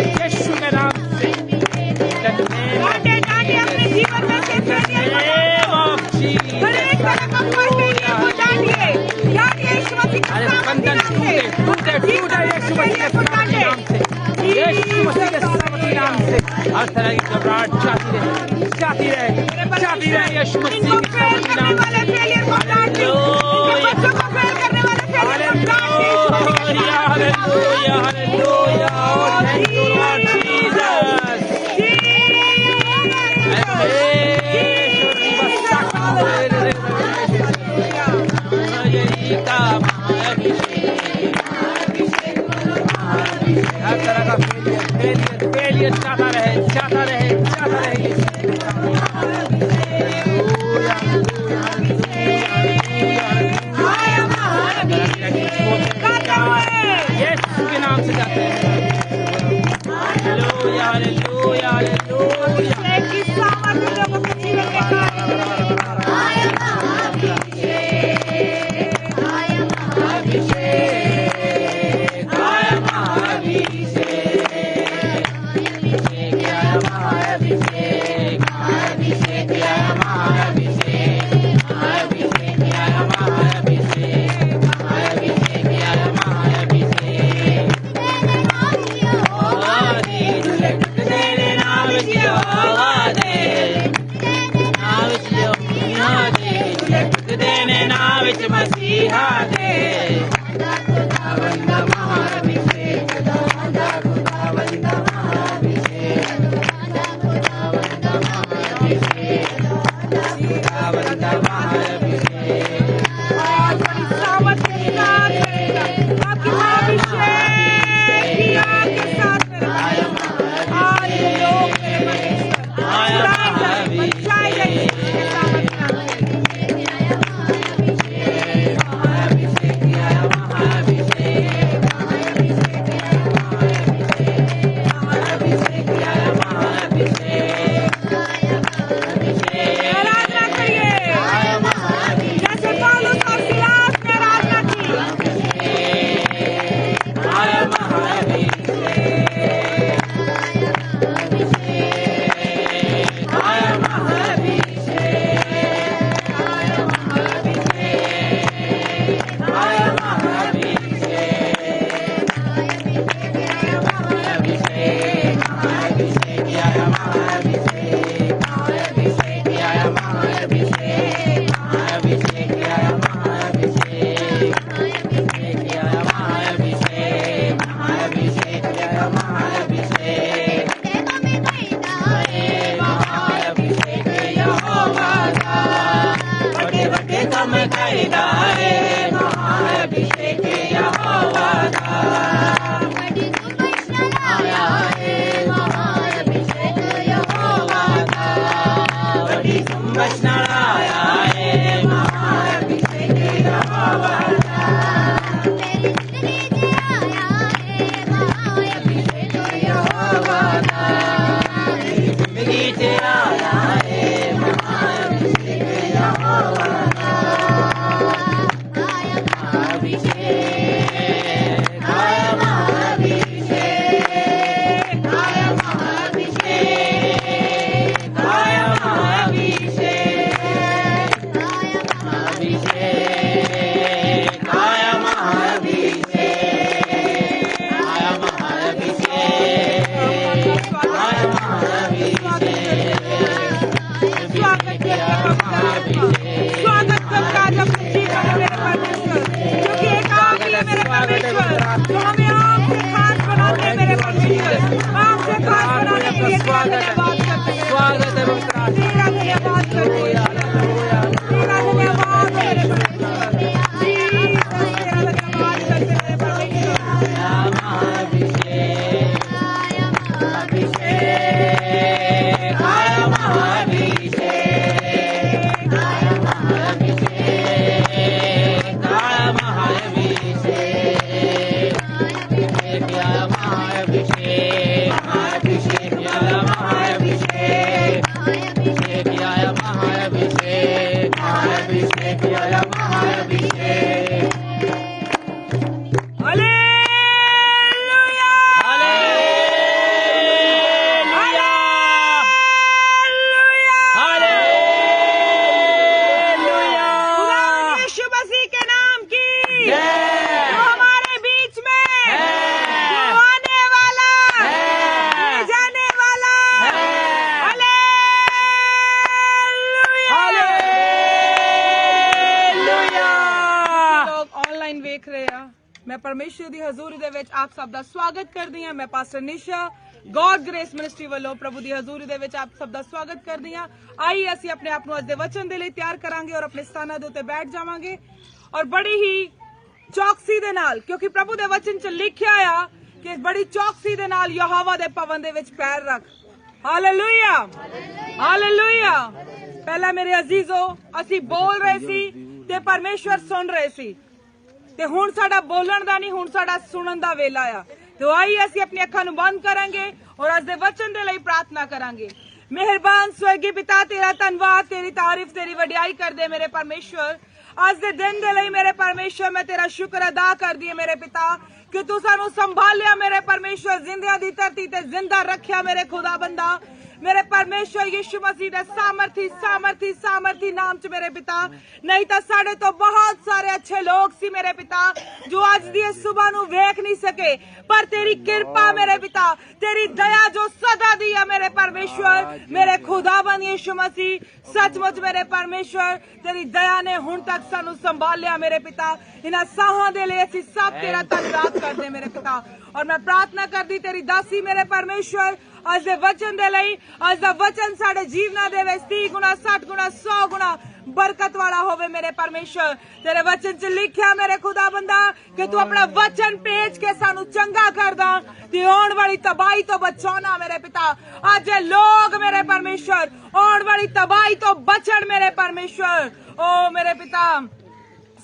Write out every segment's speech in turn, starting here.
यीशु के नाम से। डांटे अपने जीवन में से फेलियर को डांटे, हर एक तरह का कोई फेलियर को डांटिए यीशु मसीह के बंधन टूटे यीशु मसीह के नाम से, यीशु मसीह के नाम से। हर तरह की घबराहट जाती रहे यीशु मसीह के नाम से। फेलियर को डांटे, बच्चों को फेल करने वाले फेलियर को डांटे। Hallelujah, hallelujah, oh thank you Lord Jesus. हर तरह का फेलियर जाता रहे यीशु के नाम से जाते हैं। Hallelujah hallelujah hallelujah. मसीहा दे महाभिषेक परमेश्वर की हजूरी दे विच आप सब दा स्वागत करदी हां। मैं पास्टर निशा गॉड ग्रेस मिनिस्ट्री वालों प्रभु की हजूरी दे विच आप सब दा स्वागत करदी हां। आई असीं अपने आप नूं अज दे वचन दे लई तैयार करांगे और अपने स्थानां दे उत्ते बैठ जावांगे और बड़ी ही चौकसी दे नाल, क्योंकि प्रभु दे वचन च लिखिआ आ कि बड़ी चौकसी दे नाल यहोवा दे भवन दे विच पैर रख। Hallelujah, hallelujah. पहला मेरे अजीजो असीं बोल रहे सी ते परमेश्वर सुन रहे सी ते हुण साडा बोलण दा नहीं, हुण साडा सुणन दा वेला आ। तो आई असीं अपनी अखां नूं बंद करांगे और अज दे वचन दे लई प्रार्थना करांगे। मेहरबान स्वर्गीय पिता, तेरा धन्नवाद, तेरी तारीफ, तेरी वडियाई कर दे मेरे परमेश्वर। अज दे दिन दे लई मेरे परमेश्वर मैं तेरा शुक्र अदा कर दी मेरे पिता कि तू सानू संभालिया मेरे परमेश्वर, जिंदियां दी धरती ते जिंदा रखिया मेरे खुदा बंदा। मेरे परमेश्वर यीशु मसीह दे सामर्थी सामर्थी सामर्थी नाम च मेरे पिता। नहीं तो साढ़े तो बहुत सारे अच्छे लोग सी मेरे पिता जो अज दी सुबह नू वेख नहीं सके, पर तेरी कृपा मेरे पिता, तेरी दया जो सदा दी है मेरे परमेश्वर, मेरे खुदाबंद यीशु मसीह, सचमुच मेरे परमेश्वर तेरी दया ने हुण तक सानू संभालिया मेरे पिता। इन्हां साहां दे लई असीं सब तेरा धन्नवाद करदे मेरे पिता। और मैं प्रार्थना करदी तेरी दासी मेरे परमेश्वर अज दे वचन दे लई, अज दा वचन साडे जीवनां दे विच 30 गुणा 60 गुणा 100 गुणा बरकत वाला होवे मेरे परमेश्वर। तेरे वचन च लिखिया मेरे खुदा बंदा कि तू अपना वचन भेज के सानू चंगा करदा ते आउण वाली तबाही तो बचाना मेरे पिता। अज लोग मेरे परमेश्वर आउण वाली तबाही तो बचण मेरे परमेश्वर। ओ मेरे पिता,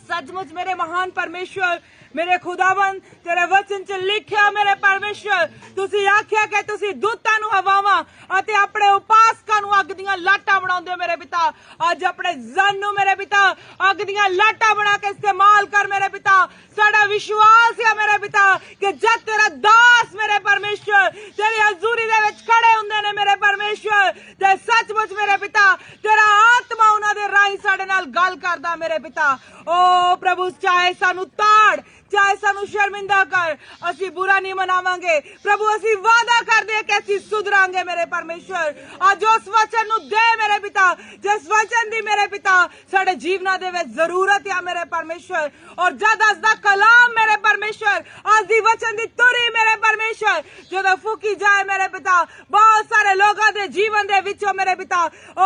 सचमुच मेरे महान परमेश्वर, मेरे खुदावन तेरे वचन च लिखिया मेरे परमेश्वर, तुसी आख्या कि तुसी दूतां नूं हवावां अते अपने उपासकां नूं अग दीयां लाटां बनाउंदे मेरे पिता। अज अपने जन नूं मेरे पिता अग दीयां लाटां बना के इस्तेमाल कर मेरे पिता। साडा विश्वास है मेरे पिता कि जद तेरा दास मेरे परमेश्वर तेरी हजूरी दे विच खड़े हुंदे ने मेरे परमेश्वर, ते सचमुच मेरे पिता तेरा आत्मा उन्हां दे राहीं साडे नाल गल करदा मेरे पिता। ओ प्रभु, चाहे सानू ताड़, चाहे सानू शर्मिंदा कर, असी बुरा नहीं मनावांगे प्रभु। असी वादा कर दे कि असी सुधरांगे मेरे परमेश्वर। आज उस वचन नू दे मेरे पिता जिस वचन दी मेरे पिता साडे जीवनां दे विच जरूरत है मेरे परमेश्वर। और जद अज दा कलाम मेरे परमेश्वर, अज दी वचन दी तुरी मेरे परमेश्वर जदों फूकी जाए मेरे पिता, बहुत सारे लोगों दे जीवन दे विचों मेरे पिता ओ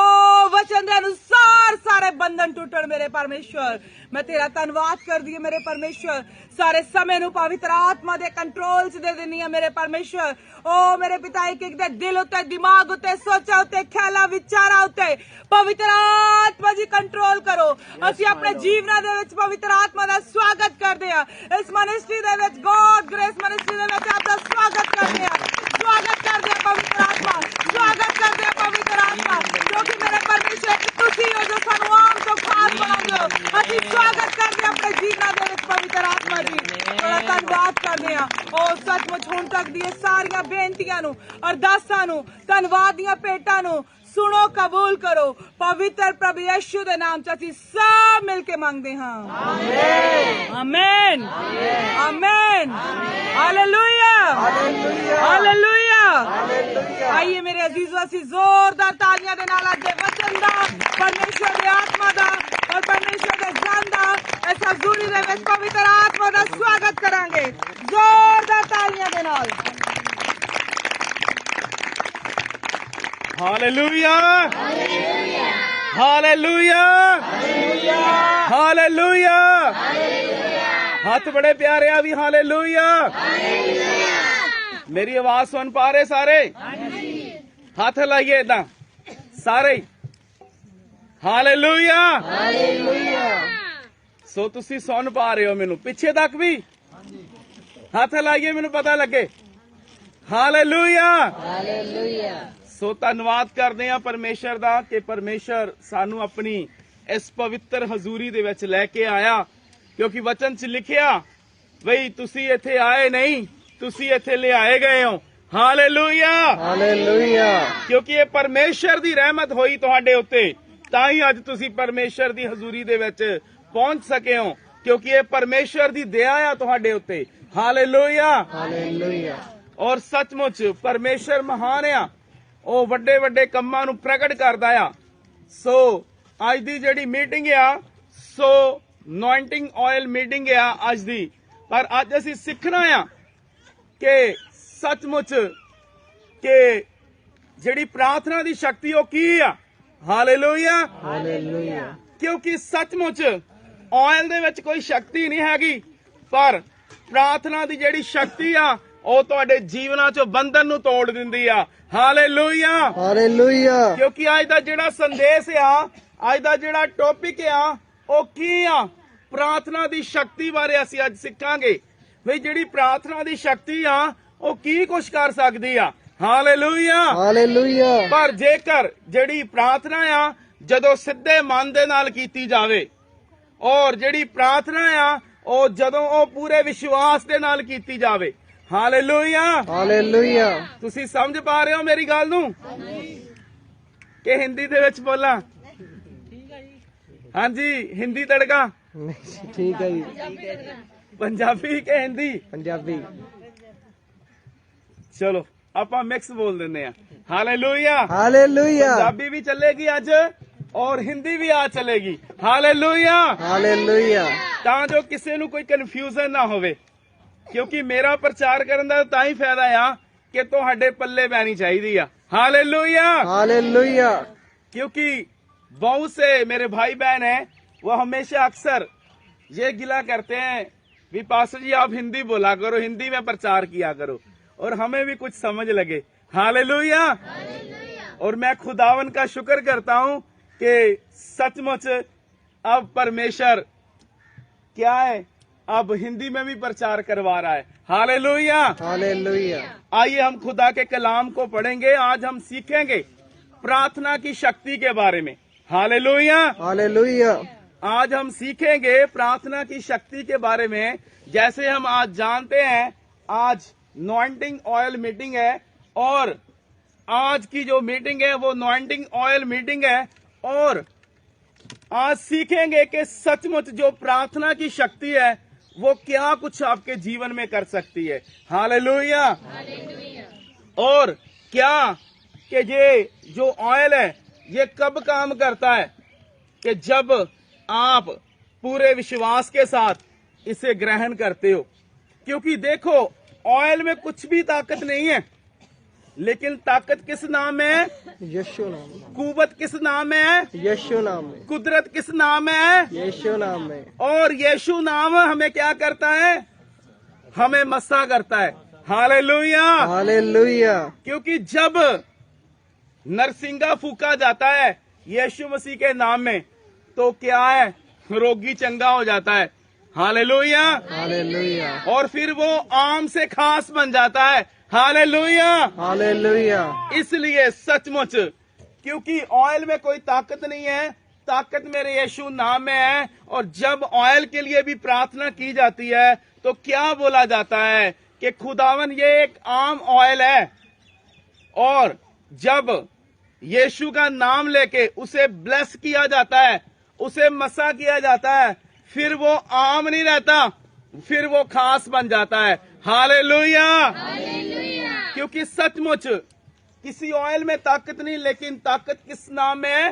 वचन दे अनुसार सारे बंधन टूटण मेरे परमेश्वर। मैं तेरा धन्नवाद कर दी मेरे परमेश्वर। सारे समय नू पवित्र आत्मा दे कंट्रोल च दे देनी है मेरे परमेश्वर। ओ मेरे पिता, एक एक दे दिल उते, दिमाग उते, सोचा उते, ख्याला विचारा उते पवित्र आत्मा जी कंट्रोल करो। असी अपने जीवना दे विच पवित्र आत्मा दा स्वागत करदे आ। इस मिनिस्ट्री दे विच, गॉड ग्रेस मिनिस्ट्री दे विच आपदा स्वागत करदे आ। स्वागत करदे आ पवित्र आत्मा, स्वागत करदे आ पवित्र आत्मा, क्योंकि मेरे परमेश्वर तुसी हो जो सानू आम तो खास बनांदे हो। असी स्वागत करदे अपने जीवना दे विच पवित्र आत्मा जी, बड़ा धन्नवाद करदे आ। ओ सचमुच हुण तक दी सारियां बेनतियां नू, अरदासां नू, धन्नवाद दियां भेटां नू सुनो, कबूल करो पवित्र प्रभु यीशु दे नाम च असीं सब मिलके मांगदे हां। आमीन, आमीन, हालेलुया, हालेलुया। आइए मेरे अजीजों, असीं जोरदार तालियां दे नाल अज दे वचन दा, परमेश्वर दे आत्मा दा और परमेश्वर दे जन दा इस हजूरी दे विच पवित्र आत्मा दा स्वागत करांगे जोरदार तालियां दे नाल। Hallelujah, hallelujah, hallelujah. हाथ बड़े प्यारे आ भी हालेलुया। मेरी आवाज सुन पा रहे सारे? हाथ लाइए इदा सारे। हालेलुया, सो तुसी सुन पा रहे हो मैनू? पिछे तक भी हाथ लाइए, मैनू पता लगे। हालेलुया, सो धन्नवाद करते हैं परमेश्वर दा कि परमेश्वर सानू अपनी इस पवित्र हजूरी दे विच लैके आया, क्योंकि वचन च लिखिया बई तुसी इत्थे आए नहीं, तुसी इत्थे ले आए गए हो। Hallelujah, hallelujah. क्योंकि ये परमेश्वर दी रहमत होई तुहाडे उत्ते, तां ही अज तुसी परमेश्वर दी हजूरी दे विच पहुंच सके हो, क्योंकि ये परमेश्वर दी दया आ तुहाडे उत्ते। Hallelujah, hallelujah. और सचमुच परमेश्वर महान आ, ਉਹ ਵੱਡੇ ਵੱਡੇ ਕੰਮਾਂ ਨੂੰ ਪ੍ਰਗਟ ਕਰਦਾ ਆ। ਸੋ ਅੱਜ ਦੀ ਜਿਹੜੀ ਮੀਟਿੰਗ ਆ, ਸੋ ਅਨੋਇੰਟਿੰਗ ਆਇਲ ਮੀਟਿੰਗ ਆ ਅੱਜ ਦੀ, पर अज असीं सिखना आ कि सचमुच कि जिहड़ी प्रार्थना दी शक्ति वो की आ। Hallelujah, hallelujah. क्योंकि सचमुच ऑयल दे विच कोई शक्ति नहीं हैगी, पर प्रार्थना दी जिहड़ी शक्ति आ ਉਹ ਤੁਹਾਡੇ ਜੀਵਨਾਂ ਚੋਂ ਬੰਧਨ ਨੂੰ ਤੋੜ ਦਿੰਦੀ ਆ। Hallelujah, hallelujah. ਕਿਉਂਕਿ ਅੱਜ ਦਾ ਜਿਹੜਾ ਸੰਦੇਸ਼ ਆ, ਅੱਜ ਦਾ ਜਿਹੜਾ ਟੌਪਿਕ ਆ, ਉਹ ਕੀ ਆ? ਪ੍ਰਾਰਥਨਾ ਦੀ ਸ਼ਕਤੀ ਬਾਰੇ ਅਸੀਂ ਅੱਜ ਸਿੱਖਾਂਗੇ ਵੀ ਜਿਹੜੀ ਪ੍ਰਾਰਥਨਾ ਦੀ ਸ਼ਕਤੀ ਆ ਉਹ ਕੀ ਕੁਛ ਕਰ ਸਕਦੀ ਆ। Hallelujah, hallelujah. ਪਰ ਜੇਕਰ ਜਿਹੜੀ ਪ੍ਰਾਰਥਨਾ ਆ ਜਦੋਂ ਸਿੱਧੇ ਮਨ ਦੇ ਨਾਲ ਕੀਤੀ ਜਾਵੇ, ਔਰ ਜਿਹੜੀ ਪ੍ਰਾਰਥਨਾ ਆ ਉਹ ਜਦੋਂ ਉਹ ਪੂਰੇ ਵਿਸ਼ਵਾਸ ਦੇ ਨਾਲ ਕੀਤੀ ਜਾਵੇ। Hallelujah, hallelujah. ਤੁਸੀਂ ਸਮਝ ਪਾ ਰਹੇ ਹੋ ਮੇਰੀ ਗੱਲ ਨੂੰ ਕਿ ਹਿੰਦੀ ਦੇ ਵਿੱਚ ਬੋਲਾਂ? ਹਾਂਜੀ, ਹਿੰਦੀ ਤੜਕਾ, ठीक है जी। ਪੰਜਾਬੀ ਕਿ ਹਿੰਦੀ? पंजाबी। ਚਲੋ ਆਪਾਂ ਮਿਕਸ ਬੋਲ ਦਿੰਦੇ ਆ। Hallelujah, hallelujah. ਪੰਜਾਬੀ ਵੀ ਚੱਲੇਗੀ ਅੱਜ ਔਰ ਹਿੰਦੀ ਵੀ ਆ ਚੱਲੇਗੀ। Hallelujah, hallelujah. ਤਾਂ ਜੋ ਕਿਸੇ ਨੂੰ ਕੋਈ ਕਨਫਿਊਜ਼ਨ ਨਾ ਹੋਵੇ, ਕਿਉਂਕਿ ਮੇਰਾ ਪ੍ਰਚਾਰ ਕਰਨ ਦਾ ਤਾਂ ਹੀ ਫਾਇਦਾ ਆ ਕਿ ਤੁਹਾਡੇ ਪੱਲੇ ਪੈਣੀ ਚਾਹੀਦੀ ਆ। Hallelujah, hallelujah. क्योंकि बहुत से मेरे भाई बहन हैं, वो हमेशा अक्सर ये गिला करते हैं भी पास्टर जी आप हिंदी बोला करो, हिंदी में प्रचार किया करो और हमें भी कुछ समझ लगे। हालेलुया, और मैं खुदावन का शुक्र करता हूं कि सचमुच अब परमेश्वर क्या है, अब हिंदी में भी प्रचार करवा रहा है। Hallelujah, hallelujah. आइए हम खुदा के कलाम को पढ़ेंगे। आज हम सीखेंगे प्रार्थना की शक्ति के बारे में। Hallelujah, hallelujah. आज हम सीखेंगे प्रार्थना की शक्ति के बारे में। जैसे हम आज जानते हैं, आज नॉइंटिंग ऑयल मीटिंग है और आज की जो मीटिंग है वो नॉइंटिंग ऑयल मीटिंग है, और आज सीखेंगे कि सचमुच जो प्रार्थना की शक्ति है वो क्या कुछ आपके जीवन में कर सकती है। हालेलुया, और क्या कि ये जो ऑयल है ये कब काम करता है? कि जब आप पूरे विश्वास के साथ इसे ग्रहण करते हो। क्योंकि देखो, ऑयल में कुछ भी ताकत नहीं है, लेकिन ताकत किस नाम में है? यीशु नाम में। कुव्वत किस नाम में है? यीशु नाम में। कुदरत किस नाम में है? यीशु नाम में। और यीशु नाम हमें क्या करता है? हमें मस्सा करता है। Hallelujah, hallelujah. क्योंकि जब नरसिंगा फूका जाता है यीशु मसीह के नाम में, तो क्या है? रोगी चंगा हो जाता है। Hallelujah, hallelujah. और फिर वो आम से खास बन जाता है। Hallelujah, hallelujah. इसलिए सचमुच, क्योंकि ऑयल में कोई ताकत नहीं है, ताकत मेरे यीशु नाम में है। और जब ऑयल के लिए भी प्रार्थना की जाती है तो क्या बोला जाता है कि खुदावन ये एक आम ऑयल है, और जब यीशु का नाम लेके उसे ब्लेस किया जाता है, उसे मसा किया जाता है, फिर वो आम नहीं रहता, फिर वो खास बन जाता है। हालेलुया, क्योंकि सचमुच किसी ऑयल में ताकत नहीं, लेकिन ताकत किस नाम में है?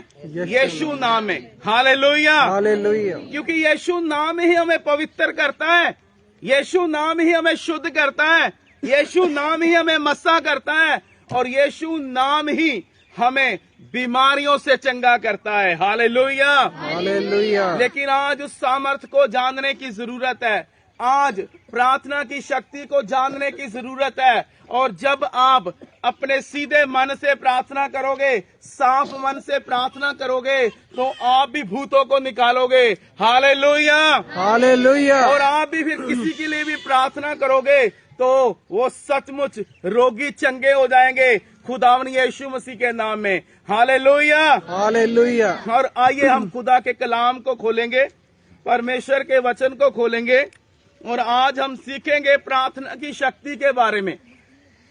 यीशु नाम में। Hallelujah, hallelujah. क्योंकि यीशु नाम ही हमें पवित्र करता है, यीशु नाम ही हमें शुद्ध करता है, यीशु नाम ही हमें मस्सा करता है, और यीशु नाम ही हमें बीमारियों से चंगा करता है। Hallelujah, hallelujah. लेकिन आज उस सामर्थ को जानने की जरूरत है, आज प्रार्थना की शक्ति को जानने की जरूरत है। और जब आप अपने सीधे मन से प्रार्थना करोगे, साफ मन से प्रार्थना करोगे, तो आप भी भूतों को निकालोगे। Hallelujah, hallelujah. और आप भी फिर किसी के लिए भी प्रार्थना करोगे तो वो सचमुच रोगी चंगे हो जाएंगे खुदावन यीशु मसीह के नाम में। Hallelujah, hallelujah. और आइए हम खुदा के कलाम को खोलेंगे, परमेश्वर के वचन को खोलेंगे, और आज हम सीखेंगे प्रार्थना की शक्ति के बारे में।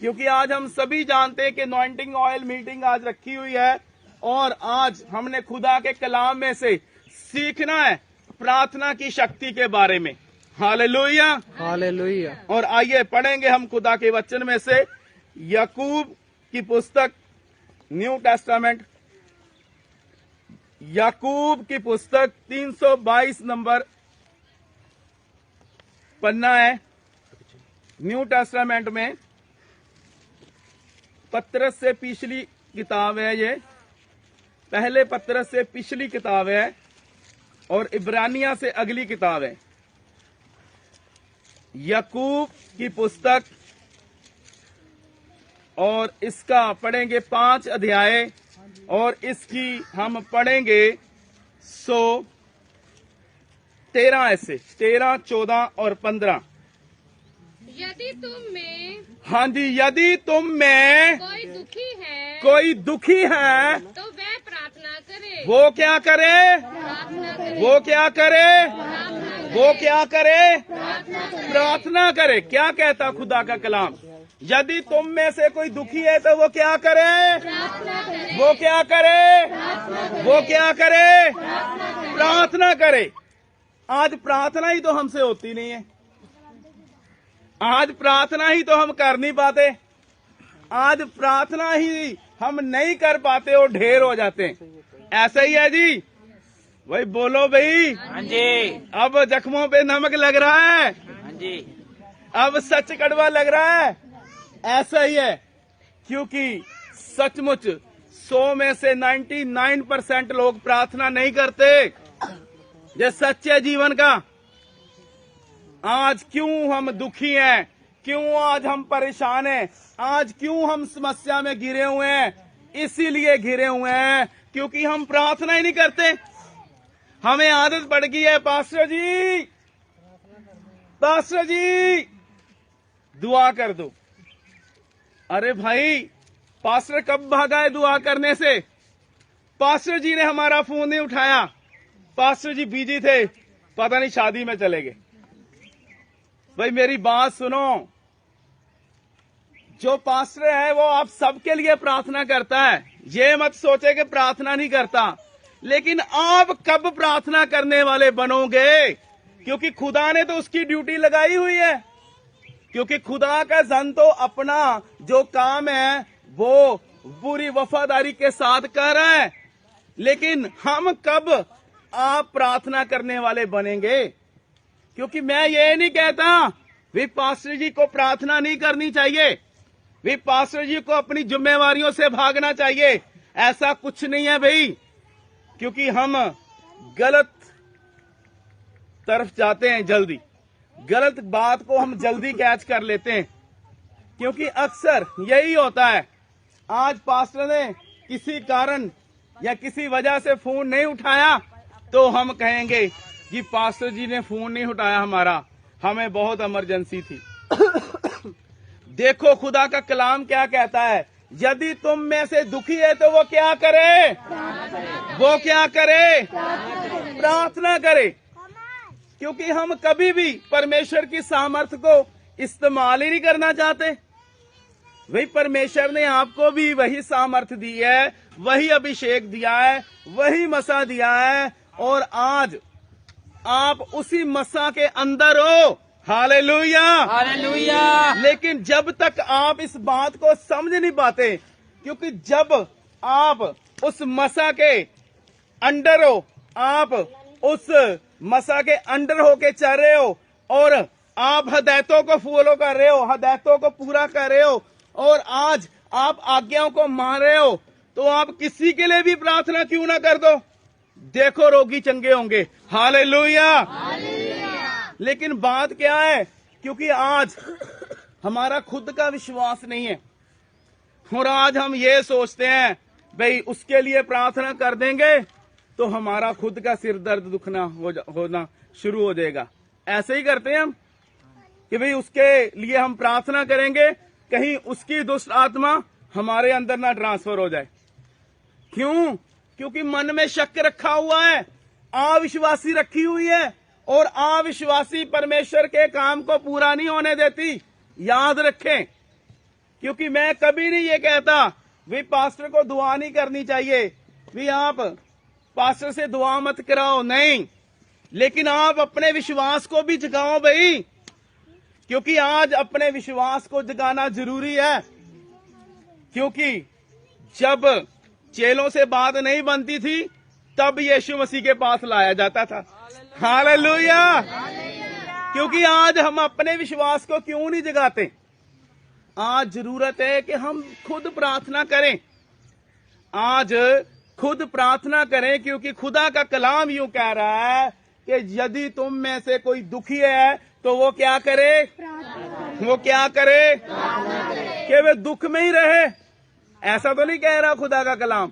क्योंकि आज हम सभी जानते हैं कि अनॉइंटिंग ऑयल मीटिंग आज रखी हुई है, और आज हमने खुदा के कलाम में से सीखना है प्रार्थना की शक्ति के बारे में। Hallelujah, hallelujah. और आइए पढ़ेंगे हम खुदा के वचन में से याकूब की पुस्तक, न्यू टेस्टामेंट, याकूब की पुस्तक 322 नंबर पन्ना है न्यू टेस्टामेंट में, पतरस से पिछली किताब है, ये पहले पतरस से पिछली किताब है और इब्रानिया से अगली किताब है। याकूब की पुस्तक, और इसका पढ़ेंगे 5 अध्याय और इसकी हम पढ़ेंगे 13 ऐसे 13, 14 और 15। यदि तुम में हाँ जी, यदि तुम में कोई दुखी है तो वह प्रार्थना करे। वो क्या करे? वो क्या करे? वो क्या करे? प्रार्थना करे। क्या कहता खुदा का कलाम? यदि तुम में से कोई दुखी है तो वो क्या करे? वो क्या करे? वो क्या करे? प्रार्थना करे। आज प्रार्थना ही तो हमसे होती नहीं है। आज प्रार्थना ही तो हम कर नहीं पाते। आज प्रार्थना ही हम नहीं कर पाते और ढेर हो जाते हैं। ऐसा ही है जी। भाई बोलो भाई। हाँ जी, अब जख्मों पे नमक लग रहा है। हाँ जी, अब सच कड़वा लग रहा है। ऐसा ही है, क्योंकि सचमुच 100 में से 99% लोग प्रार्थना नहीं करते। ये सच है जीवन का। आज क्यों हम दुखी हैं? क्यों आज हम परेशान हैं? आज क्यों हम समस्या में घिरे हुए हैं? इसीलिए घिरे हुए हैं क्योंकि हम प्रार्थना ही नहीं करते। हमें आदत पड़ गई है, पास्टर जी दुआ कर दो। अरे भाई, पास्टर कब भागा है दुआ करने से? पास्टर जी ने हमारा फोन नहीं उठाया। पास्टर जी बिजी थे, पता नहीं शादी में चले गए। भाई मेरी बात सुनो, जो पास्टर है वो आप सबके लिए प्रार्थना करता है। ये मत सोचे कि प्रार्थना नहीं करता, लेकिन आप कब प्रार्थना करने वाले बनोगे? क्योंकि खुदा ने तो उसकी ड्यूटी लगाई हुई है। क्योंकि खुदा का जन तो अपना जो काम है वो पूरी वफादारी के साथ कर रहा है। लेकिन हम कब आप प्रार्थना करने वाले बनेंगे? क्योंकि मैं ये नहीं कहता वे पास्टर जी को प्रार्थना नहीं करनी चाहिए, वे पास्टर जी को अपनी जिम्मेवारियों से भागना चाहिए। ऐसा कुछ नहीं है भाई, क्योंकि हम गलत तरफ जाते हैं, जल्दी गलत बात को हम जल्दी कैच कर लेते हैं। क्योंकि अक्सर यही होता है। आज पास्टर ने किसी कारण या किसी वजह से फोन नहीं उठाया तो हम कहेंगे कि पास्टर जी ने फोन नहीं उठाया हमारा, हमें बहुत इमरजेंसी थी। देखो खुदा का कलाम क्या कहता है, यदि तुम में से दुखी है तो वो क्या करे? वो क्या करे? प्रार्थना करे। क्योंकि हम कभी भी परमेश्वर की सामर्थ्य को इस्तेमाल ही नहीं करना चाहते। वही परमेश्वर ने आपको भी वही सामर्थ्य दी है, वही अभिषेक दिया है, वही मसा दिया है, और आज आप उसी मसा के अंदर हो। Hallelujah, hallelujah. लेकिन जब तक आप इस बात को समझ नहीं पाते, क्योंकि जब आप उस मसा के अंडर हो, आप उस मसा के अंडर होके चल रहे हो और आप हदायतों को फॉलो कर रहे हो, हदायतों को पूरा कर रहे हो, और आज आप आज्ञाओं को मान रहे हो, तो आप किसी के लिए भी प्रार्थना क्यों ना कर दो। देखो रोगी चंगे होंगे। हालेलुया। लेकिन बात क्या है, क्योंकि आज हमारा खुद का विश्वास नहीं है, और आज हम ये सोचते हैं भाई उसके लिए प्रार्थना कर देंगे तो हमारा खुद का सिर दर्द दुखना होना शुरू हो जाएगा। ऐसे ही करते हैं हम कि भाई उसके लिए हम प्रार्थना करेंगे, कहीं उसकी दुष्ट आत्मा हमारे अंदर ना ट्रांसफर हो जाए। क्यों? क्योंकि मन में शक रखा हुआ है, अविश्वासी रखी हुई है, और अविश्वासी परमेश्वर के काम को पूरा नहीं होने देती। याद रखें, क्योंकि मैं कभी नहीं ये कहता वे पास्टर को दुआ नहीं करनी चाहिए, वे आप पास्टर से दुआ मत कराओ, नहीं, लेकिन आप अपने विश्वास को भी जगाओ भाई, क्योंकि आज अपने विश्वास को जगाना जरूरी है। क्योंकि जब चेलों से बात नहीं बनती थी तब यीशु मसीह के पास लाया जाता था। हालेलुया। क्योंकि आज हम अपने विश्वास को क्यों नहीं जगाते? आज जरूरत है कि हम खुद प्रार्थना करें। आज खुद प्रार्थना करें, क्योंकि खुदा का कलाम यूं कह रहा है कि यदि तुम में से कोई दुखी है तो वो क्या करे? वो क्या करे? कि वे दुख में ही रहे। ऐसा तो नहीं कह रहा खुदा का कलाम।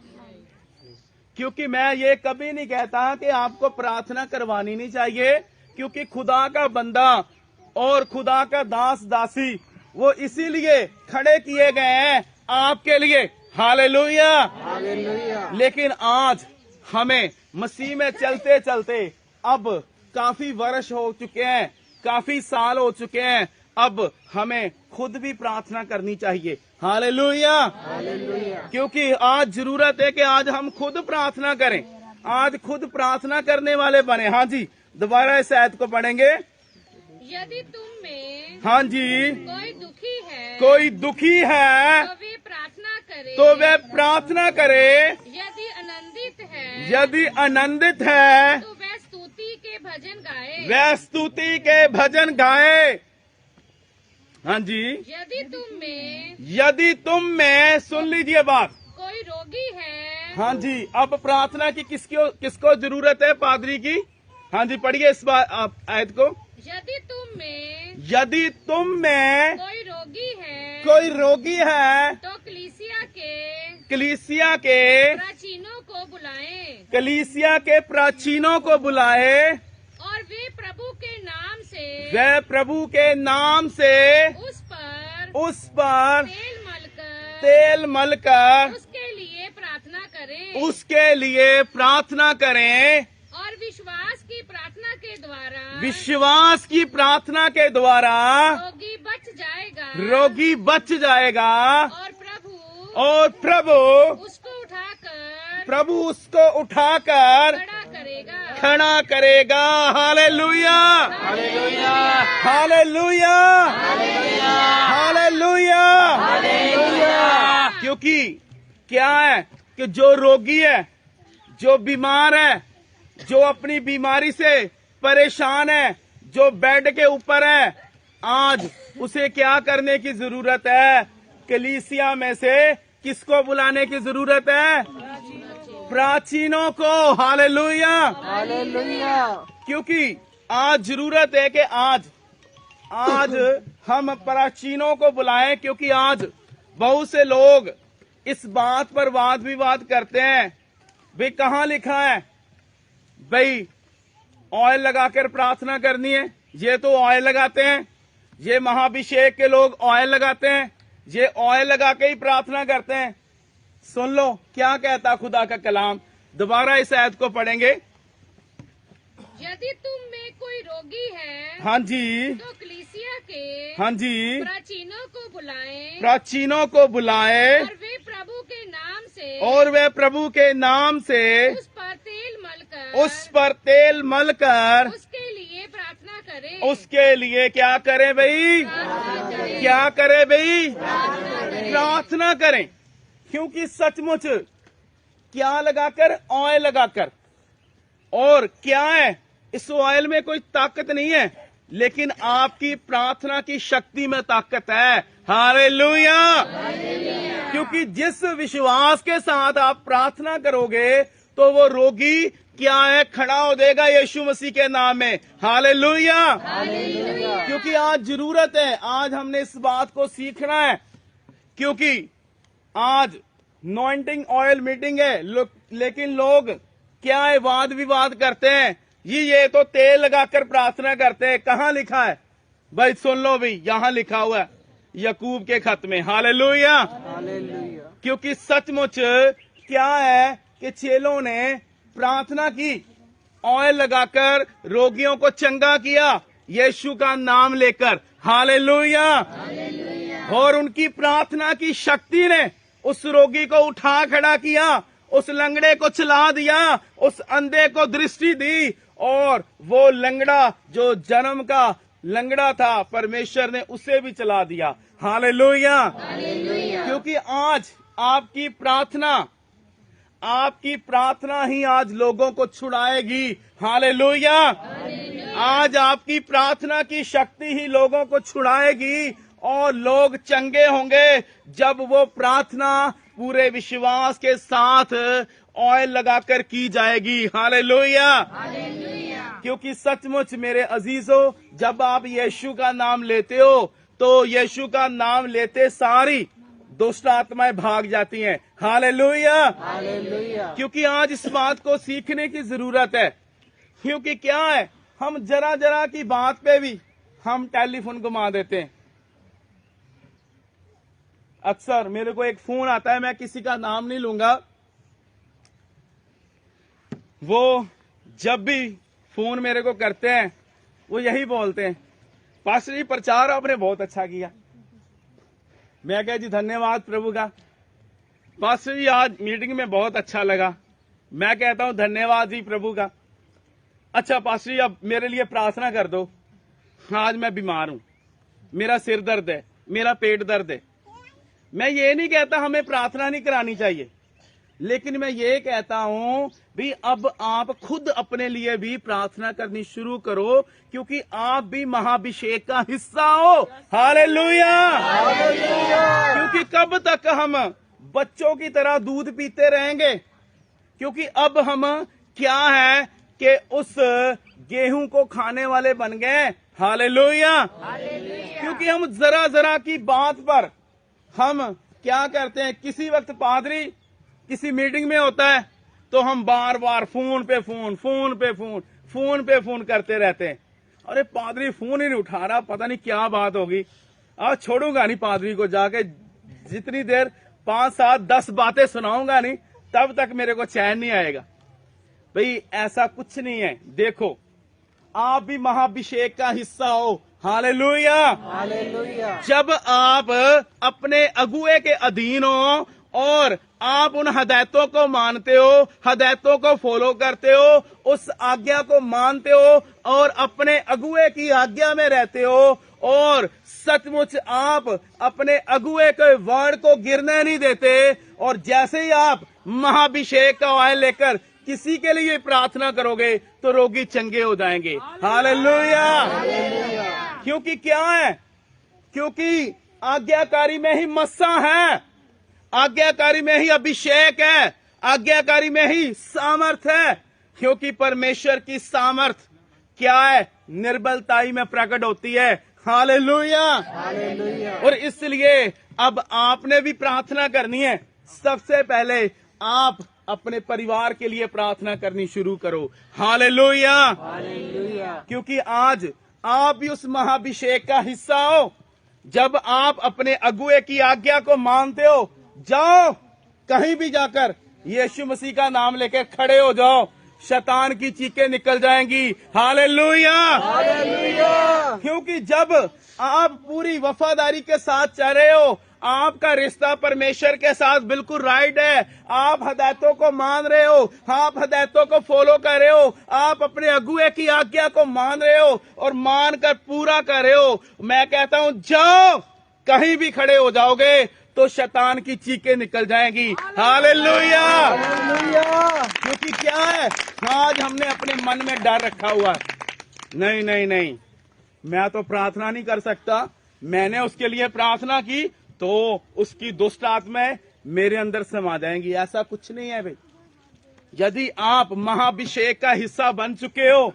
क्योंकि मैं ये कभी नहीं कहता कि आपको प्रार्थना करवानी नहीं चाहिए, क्योंकि खुदा का बंदा और खुदा का दास दासी वो इसीलिए खड़े किए गए हैं आपके लिए। Hallelujah, hallelujah. लेकिन आज हमें मसीह में चलते चलते अब काफी वर्ष हो चुके हैं, काफी साल हो चुके हैं। अब हमें खुद भी प्रार्थना करनी चाहिए। Hallelujah, hallelujah. क्योंकि आज जरूरत है कि आज हम खुद प्रार्थना करें, आज खुद प्रार्थना करने वाले बने। हाँ जी, दोबारा इस आयत को पढ़ेंगे। यदि तुम में हाँ जी, कोई दुखी है कोई दुखी है तो वे प्रार्थना करे। तो वह प्रार्थना करे। यदि आनंदित है यदि आनंदित है तो वह स्तुति के भजन गाए। वह स्तुति के भजन गाए। हाँ जी, यदि तुम में सुन लीजिए बात, कोई रोगी है। हाँ जी, अब प्रार्थना की किसको जरूरत है? पादरी की। हाँ जी, पढ़िए इस बार आप आयत को। यदि तुम में कोई रोगी है तो कलीसिया के प्राचीनों को बुलाएं कलीसिया के प्राचीनों को बुलाए और वे प्रभु के नाम से वह प्रभु के नाम से उस पर तेल मलकर उसके लिए प्रार्थना करें और विश्वास की प्रार्थना के द्वारा रोगी बच जाएगा और प्रभु उसको उठाकर खड़ा करेगा। Hallelujah, hallelujah. Hallelujah, hallelujah. क्योंकि क्या है कि जो रोगी है, जो बीमार है, जो अपनी बीमारी से परेशान है, जो बेड के ऊपर है, आज उसे क्या करने की जरूरत है? कलीसिया में से किसको बुलाने की जरूरत है? प्राचीनों को। Hallelujah, hallelujah. क्योंकि आज जरूरत है कि आज हम प्राचीनों को बुलाएं, क्योंकि आज बहुत से लोग इस बात पर वाद विवाद करते हैं। भाई कहाँ लिखा है भाई ऑयल लगाकर प्रार्थना करनी है? ये तो ऑयल लगाते हैं, ये महाभिषेक के लोग ऑयल लगाते हैं, ये ऑयल लगा के ही प्रार्थना करते हैं। सुन लो क्या कहता खुदा का कलाम। दोबारा इस आयत को पढ़ेंगे। यदि तुम में कोई रोगी है हाँ जी, तो कलीसिया के हाँ जी, प्राचीनों को बुलाए और वे प्रभु के नाम से उस पर तेल मलकर उसके लिए क्या करें भाई? क्या करें भाई? प्रार्थना करें। क्योंकि सचमुच क्या लगाकर? ऑयल लगाकर। और क्या है? इस ऑयल में कोई ताकत नहीं है, लेकिन आपकी प्रार्थना की शक्ति में ताकत है। हालेलुया, क्योंकि जिस विश्वास के साथ आप प्रार्थना करोगे तो वो रोगी क्या है? खड़ा हो देगा यीशु मसीह के नाम में। हालेलुया, क्योंकि आज जरूरत है, आज हमने इस बात को सीखना है। क्योंकि आज नॉइंटिंग ऑयल मीटिंग है, लेकिन लोग क्या है? वाद विवाद करते हैं। ये तो तेल लगाकर प्रार्थना करते हैं। कहाँ लिखा है भाई? सुन लो भाई, यहाँ लिखा हुआ है याकूब के खत में। Hallelujah, hallelujah. क्योंकि सचमुच क्या है कि चेलों ने प्रार्थना की, ऑयल लगाकर रोगियों को चंगा किया यीशु का नाम लेकर। हालेलुया, और उनकी प्रार्थना की शक्ति ने उस रोगी को उठा खड़ा किया, उस लंगड़े को चला दिया, उस अंधे को दृष्टि दी, और वो लंगड़ा जो जन्म का लंगड़ा था, परमेश्वर ने उसे भी चला दिया। हालेलुया, क्योंकि आज आपकी प्रार्थना ही आज लोगों को छुड़ाएगी। हालेलुया, आज आपकी प्रार्थना की शक्ति ही लोगों को छुड़ाएगी और लोग चंगे होंगे जब वो प्रार्थना पूरे विश्वास के साथ ऑयल लगाकर की जाएगी। हालेलुया। क्योंकि सचमुच मेरे अजीजों, जब आप यीशु का नाम लेते हो तो यीशु का नाम लेते सारी दुष्ट आत्माएं भाग जाती हैं। हालेलुया। हालेलुया। क्योंकि आज इस बात को सीखने की जरूरत है। क्योंकि क्या है, हम जरा जरा की बात पे भी हम टेलीफोन घुमा देते हैं। अक्सर मेरे को एक फोन आता है, मैं किसी का नाम नहीं लूंगा, वो जब भी फोन मेरे को करते हैं वो यही बोलते हैं, पास्टर जी प्रचार आपने बहुत अच्छा किया। मैं कह जी धन्यवाद प्रभु का। पास्टर जी आज मीटिंग में बहुत अच्छा लगा। मैं कहता हूं धन्यवाद जी प्रभु का। अच्छा पास्टर जी अब मेरे लिए प्रार्थना कर दो, आज मैं बीमार हूं, मेरा सिर दर्द है, मेरा पेट दर्द है। मैं ये नहीं कहता हमें प्रार्थना नहीं करानी चाहिए, लेकिन मैं ये कहता हूं भी अब आप खुद अपने लिए भी प्रार्थना करनी शुरू करो, क्योंकि आप भी महाभिषेक का हिस्सा हो। हालेलुया। क्योंकि कब तक हम बच्चों की तरह दूध पीते रहेंगे? क्योंकि अब हम क्या है कि उस गेहूं को खाने वाले बन गए। हालेलुया। क्योंकि हम जरा जरा की बात पर हम क्या करते हैं, किसी वक्त पादरी किसी मीटिंग में होता है तो हम बार बार फोन पे फोन करते रहते हैं। अरे पादरी फोन ही नहीं उठा रहा, पता नहीं क्या बात होगी। आज छोड़ूंगा नहीं पादरी को, जाके जितनी देर 5, 7, 10 बातें सुनाऊंगा नहीं तब तक मेरे को चैन नहीं आएगा। भाई ऐसा कुछ नहीं है। देखो आप भी महाभिषेक का हिस्सा हो। हालेलुया। हालेलुया। जब आप अपने अगुए के अधीन हो और आप उन हदायतों को मानते हो, हदायतों को फॉलो करते हो, उस आज्ञा को मानते हो और अपने अगुए की आज्ञा में रहते हो, और सचमुच आप अपने अगुए के वर्ड को गिरने नहीं देते, और जैसे ही आप महाभिषेक का ऑयल लेकर किसी के लिए प्रार्थना करोगे तो रोगी चंगे हो जाएंगे। हालेलुया। क्योंकि क्या है, क्योंकि आज्ञाकारी में ही मस्सा है, आज्ञाकारी में ही अभिषेक है, आज्ञाकारी में ही सामर्थ है। क्योंकि परमेश्वर की सामर्थ क्या है, निर्बलताई में प्रकट होती है। हालेलुया। और इसलिए अब आपने भी प्रार्थना करनी है। सबसे पहले आप अपने परिवार के लिए प्रार्थना करनी शुरू करो। हालेलुया। क्योंकि आज आप भी उस महाभिषेक का हिस्सा हो। जब आप अपने अगुए की आज्ञा को मानते हो, जाओ कहीं भी जाकर यीशु मसीह का नाम लेकर खड़े हो जाओ, शैतान की चीखें निकल जाएंगी। हालेलुया। क्योंकि जब आप पूरी वफादारी के साथ चल रहे हो, आपका रिश्ता परमेश्वर के साथ बिल्कुल राइट है, आप हदायतों को मान रहे हो, आप हदायतों को फॉलो कर रहे हो, आप अपने अगुए की आज्ञा को मान रहे हो और मानकर पूरा कर रहे हो, मैं कहता हूं जाओ कहीं भी खड़े हो जाओगे तो शैतान की चीखें निकल जाएंगी। हालेलुया। क्योंकि क्या है, आज हमने अपने मन में डर रखा हुआ है, नहीं नहीं नहीं मैं तो प्रार्थना नहीं कर सकता, मैंने उसके लिए प्रार्थना की तो उसकी दुष्ट आत्माएं मेरे अंदर समा जाएंगी। ऐसा कुछ नहीं है भाई। यदि आप महाभिषेक का हिस्सा बन चुके हो,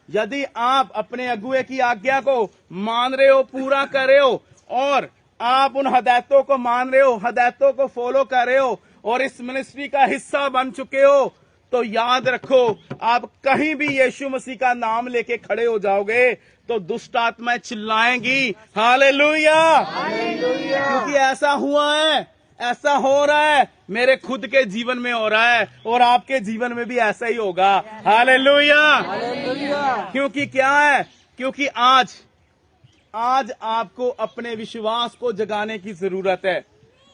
यदि आप अपने अगुए की आज्ञा को मान रहे हो, पूरा कर रहे हो, और आप उन हदायतों को मान रहे हो, हदायतों को फॉलो कर रहे हो और इस मिनिस्ट्री का हिस्सा बन चुके हो, तो याद रखो आप कहीं भी यीशु मसीह का नाम लेके खड़े हो जाओगे तो दुष्ट आत्माएं चिल्लाएंगी। हालेलुया। क्योंकि ऐसा हुआ है, ऐसा हो रहा है, मेरे खुद के जीवन में हो रहा है और आपके जीवन में भी ऐसा ही होगा। हालेलुया। क्योंकि क्या है, क्योंकि आज आपको अपने विश्वास को जगाने की जरूरत है।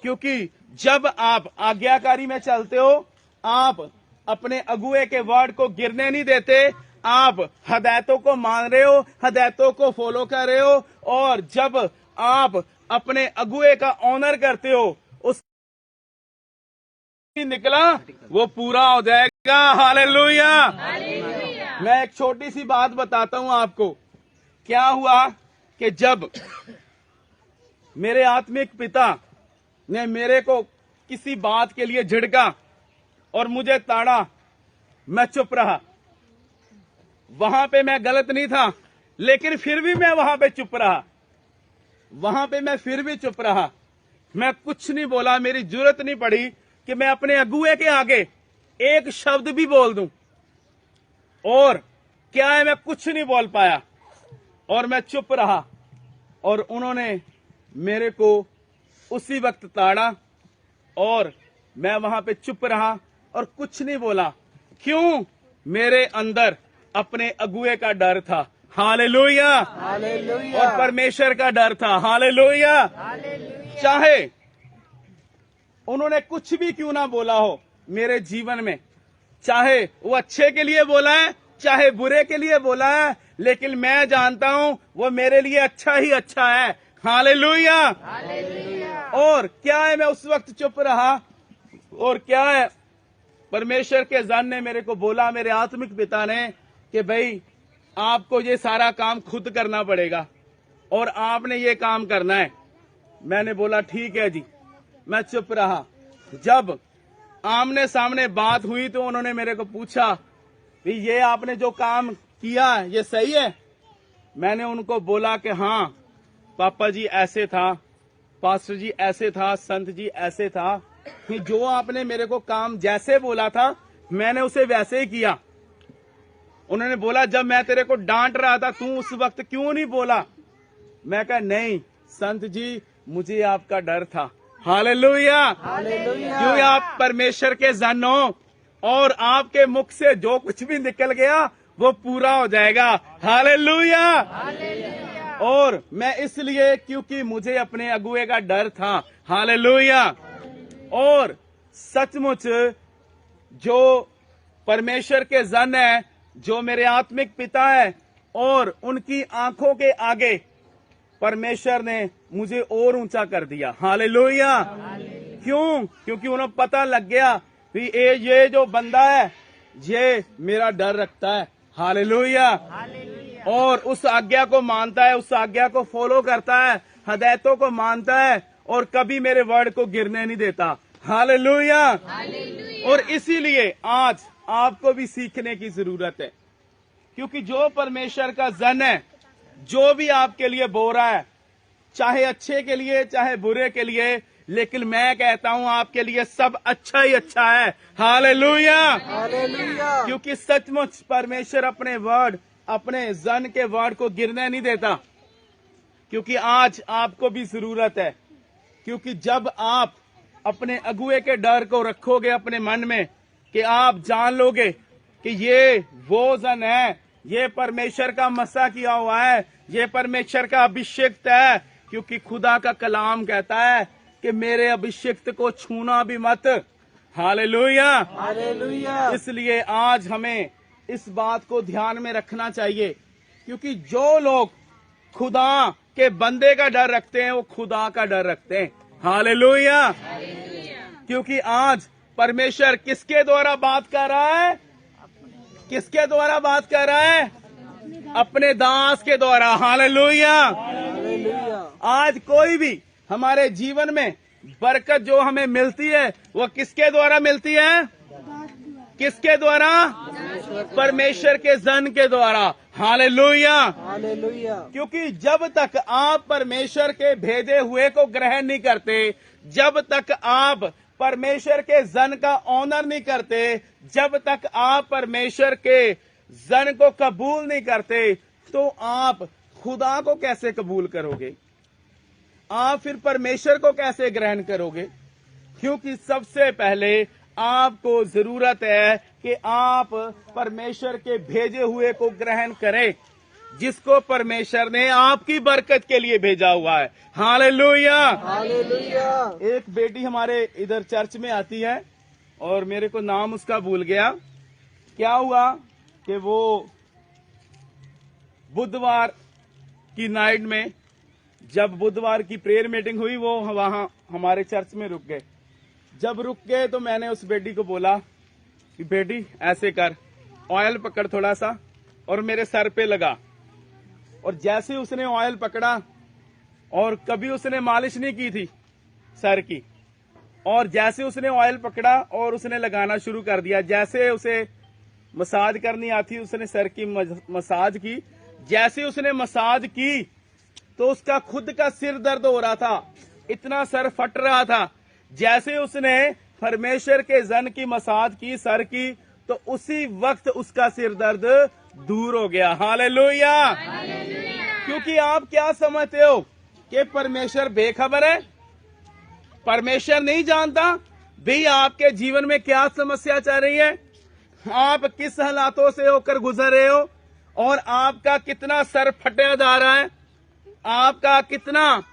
क्योंकि जब आप आज्ञाकारी में चलते हो, आप अपने अगुए के वर्ड को गिरने नहीं देते, आप हदायतों को मान रहे हो, हदायतों को फॉलो कर रहे हो, और जब आप अपने अगुए का ऑनर करते हो, उस निकला वो पूरा हो जाएगा। हालेलुया। मैं एक छोटी सी बात बताता हूं आपको। क्या हुआ कि जब मेरे आत्मिक पिता ने मेरे को किसी बात के लिए झिड़का और मुझे ताड़ा, मैं चुप रहा। वहां पे मैं गलत नहीं था, लेकिन फिर भी मैं वहां पे चुप रहा। वहां पे मैं फिर भी चुप रहा। मैं कुछ नहीं बोला। मेरी जरूरत नहीं पड़ी कि मैं अपने अगुए के आगे एक शब्द भी बोल दूं। और क्या है, मैं कुछ नहीं बोल पाया और मैं चुप रहा। और उन्होंने मेरे को उसी वक्त ताड़ा और मैं वहां पे चुप रहा और कुछ नहीं बोला। क्यों? मेरे अंदर अपने अगुए का डर था। हालेलुया। हालेलुया। और परमेश्वर का डर था। हालेलुया। चाहे उन्होंने कुछ भी क्यों ना बोला हो मेरे जीवन में, चाहे वो अच्छे के लिए बोला है, चाहे बुरे के लिए बोला है, लेकिन मैं जानता हूं वो मेरे लिए अच्छा ही अच्छा है। हालेलुया। और क्या है, मैं उस वक्त चुप रहा। और क्या है, परमेश्वर के जन ने मेरे को बोला, मेरे आत्मिक पिता ने, कि भाई आपको ये सारा काम खुद करना पड़ेगा और आपने ये काम करना है। मैंने बोला ठीक है जी। मैं चुप रहा। जब आमने सामने बात हुई तो उन्होंने मेरे को पूछा, भाई ये आपने जो काम किया ये सही है? मैंने उनको बोला कि हाँ पापा जी ऐसे था, पास्टर जी ऐसे था, संत जी ऐसे था, कि जो आपने मेरे को काम जैसे बोला था मैंने उसे वैसे ही किया। उन्होंने बोला जब मैं तेरे को डांट रहा था तू उस वक्त क्यों नहीं बोला? मैं कहा नहीं संत जी, मुझे आपका डर था। हालेलुया। हालेलुया। क्यों? आप परमेश्वर के जन हो और आपके मुख से जो कुछ भी निकल गया वो पूरा हो जाएगा। हालेलुया। और मैं इसलिए, क्योंकि मुझे अपने अगुए का डर था। हालेलुया। और सचमुच जो परमेश्वर के जन है, जो मेरे आत्मिक पिता है, और उनकी आंखों के आगे परमेश्वर ने मुझे और ऊंचा कर दिया। हालेलुया। क्यों? क्योंकि उन्हें पता लग गया कि ये जो बंदा है ये मेरा डर रखता है। हालेलुया। और उस आज्ञा को मानता है, उस आज्ञा को फॉलो करता है, हदायतों को मानता है और कभी मेरे वर्ड को गिरने नहीं देता। हालेलुया। और इसीलिए आज आपको भी सीखने की जरूरत है, क्योंकि जो परमेश्वर का जन है, जो भी आपके लिए बोल रहा है, चाहे अच्छे के लिए चाहे बुरे के लिए, लेकिन मैं कहता हूं आपके लिए सब अच्छा ही अच्छा है। हालेलुया। हालेलुया। क्योंकि सचमुच परमेश्वर अपने वर्ड, अपने जन के वर्ड को गिरने नहीं देता। क्योंकि आज आपको भी जरूरत है, क्योंकि जब आप अपने अगुए के डर को रखोगे अपने मन में, कि आप जान लोगे कि ये वो जन है, ये परमेश्वर का मसा किया हुआ है, ये परमेश्वर का अभिषिक्त है। क्योंकि खुदा का कलाम कहता है कि मेरे अभिषिक्त को छूना भी मत। हालेलुया। हालेलुया। इसलिए आज हमें इस बात को ध्यान में रखना चाहिए, क्योंकि जो लोग खुदा के बंदे का डर रखते हैं वो खुदा का डर रखते हैं। हालेलुया। क्योंकि आज परमेश्वर किसके द्वारा बात कर रहा है? किसके द्वारा बात कर रहा है? अपने दास के द्वारा। हालेलुया। हालेलुया। आज कोई भी हमारे जीवन में बरकत जो हमें मिलती है वो किसके द्वारा मिलती है? किसके द्वारा? परमेश्वर के जन के द्वारा। हालेलुया। हालेलुया। क्योंकि जब तक आप परमेश्वर के भेजे हुए को ग्रहण नहीं करते, जब तक आप परमेश्वर के जन का ऑनर नहीं करते, जब तक आप परमेश्वर के जन को कबूल नहीं करते, तो आप खुदा को कैसे कबूल करोगे? आप फिर परमेश्वर को कैसे ग्रहण करोगे? क्योंकि सबसे पहले आपको जरूरत है कि आप परमेश्वर के भेजे हुए को ग्रहण करें, जिसको परमेश्वर ने आपकी बरकत के लिए भेजा हुआ है। हालेलुया। हालेलुया। एक बेटी हमारे इधर चर्च में आती है और मेरे को नाम उसका भूल गया। क्या हुआ कि वो बुधवार की नाइट में, जब बुधवार की प्रेयर मीटिंग हुई, वो वहां हमारे चर्च में रुक गए। जब रुक गए तो मैंने उस बेटी को बोला कि बेटी ऐसे कर, ऑयल पकड़ थोड़ा सा और मेरे सर पे लगा, और जैसे उसने ऑयल पकड़ा, और कभी उसने मालिश नहीं की थी सर की, और जैसे उसने ऑयल पकड़ा और उसने लगाना शुरू कर दिया, जैसे उसे मसाज करनी आती उसने सर की मसाज की, जैसे उसने मसाज की तो उसका खुद का सिर दर्द हो रहा था, इतना सर फट रहा था। जैसे उसने परमेश्वर के जन की मसाज की सर की, तो उसी वक्त उसका सिर दर्द दूर हो गया। हालेलुया। क्योंकि आप क्या समझते हो कि परमेश्वर बेखबर है, परमेश्वर नहीं जानता भी आपके जीवन में क्या समस्या चल रही है, आप किस हालातों से होकर गुजर रहे हो, और आपका कितना सर फटे जा रहा है, आपका कितना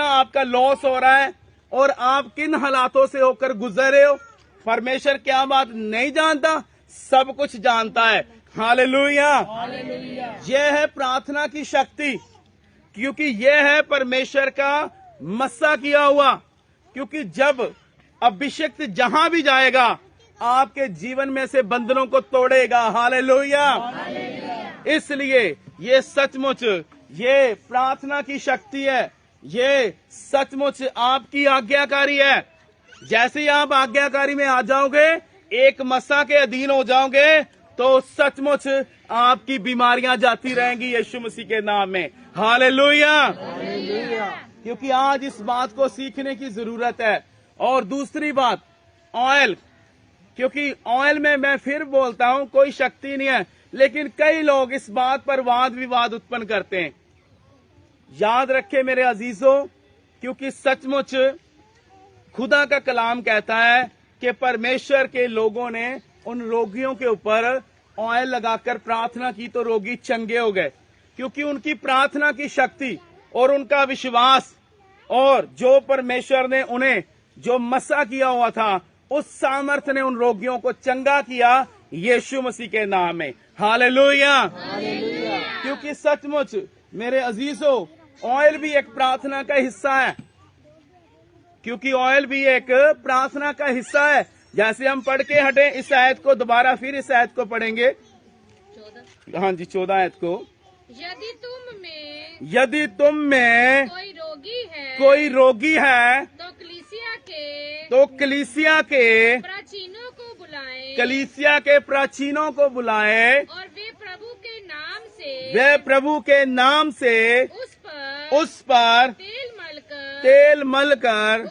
आपका लॉस हो रहा है, और आप किन हालातों से होकर गुजर रहे हो। परमेश्वर क्या बात नहीं जानता? सब कुछ जानता है। हालेलुया। यह है प्रार्थना की शक्ति, क्योंकि यह है परमेश्वर का मस्सा किया हुआ। क्योंकि जब अभिषिक्त जहां भी जाएगा आपके जीवन में से बंधनों को तोड़ेगा। हालेलुया। इसलिए ये सचमुच ये प्रार्थना की शक्ति है, ये सचमुच आपकी आज्ञाकारी है। जैसे ही आप आज्ञाकारी में आ जाओगे, एक मस्सा के अधीन हो जाओगे, तो सचमुच आपकी बीमारियां जाती रहेंगी यीशु मसीह के नाम में। हालेलुया। क्योंकि आज इस बात को सीखने की जरूरत है। और दूसरी बात, ऑयल, क्योंकि ऑयल में मैं फिर बोलता हूं कोई शक्ति नहीं है, लेकिन कई लोग इस बात पर वाद विवाद उत्पन्न करते हैं। याद रखे मेरे अजीजों, क्योंकि सचमुच खुदा का कलाम कहता है कि परमेश्वर के लोगों ने उन रोगियों के ऊपर ऑयल लगाकर प्रार्थना की तो रोगी चंगे हो गए, क्योंकि उनकी प्रार्थना की शक्ति और उनका विश्वास, और जो परमेश्वर ने उन्हें जो मसा किया हुआ था, उस सामर्थ्य ने उन रोगियों को चंगा किया यीशु मसीह के नाम में। हालेलुया। क्योंकि सचमुच मेरे अजीजों, ऑयल भी एक प्रार्थना का हिस्सा है, क्योंकि ऑयल भी एक प्रार्थना का हिस्सा है। जैसे हम पढ़ के हटे इस आयत को, दोबारा फिर इस आयत को पढ़ेंगे। 14 जी 14 आयत को। यदि तुम में कोई रोगी है तो कलीसिया के प्राचीनों को बुलाए और वे प्रभु के नाम से उस पर तेल मलकर